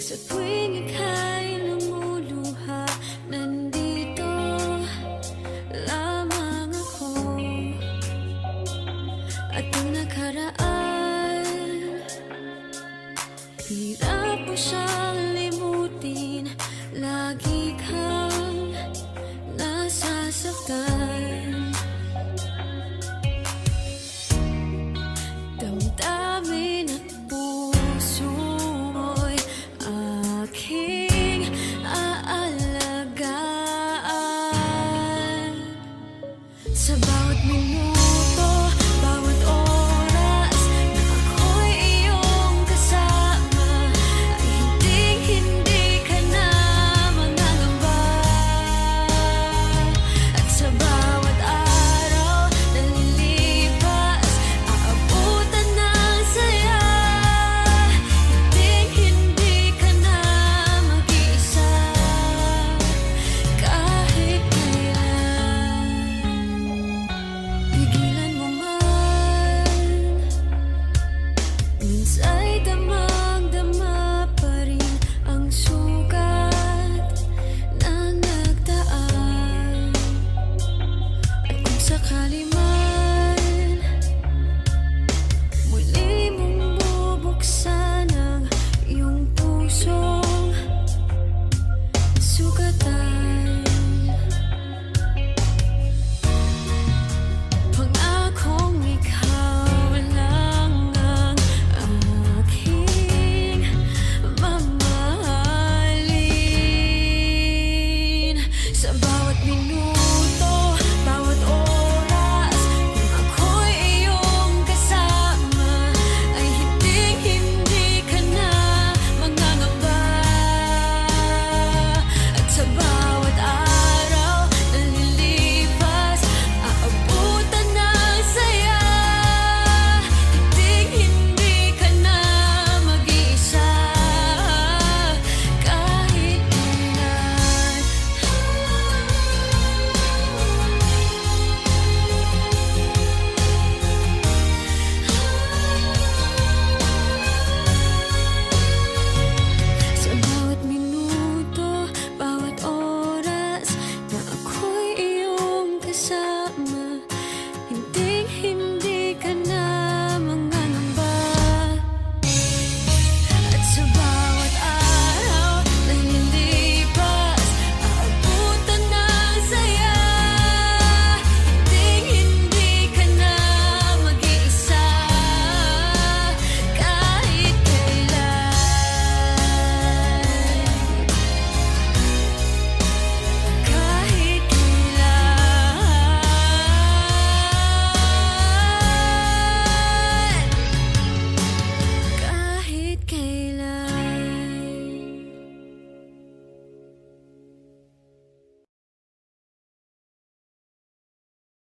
Sa tuwing ika'y lumuluha, nandito lamang ako. At ang nakaraan, hirap mo siyang limutin. Lagi kang nasasaktan. Damdamin at puso mo'y aking aalagaan. Sa bawat minuto, bawat oras na ako'y iyong kasama, ay hinding-hindi ka na mangangamba. At sa bawat araw na lilipas, aabutan ng saya. Hinding-hindi ka na mag-iisa kahit kailan. Pigilan mo man, minsa'y tama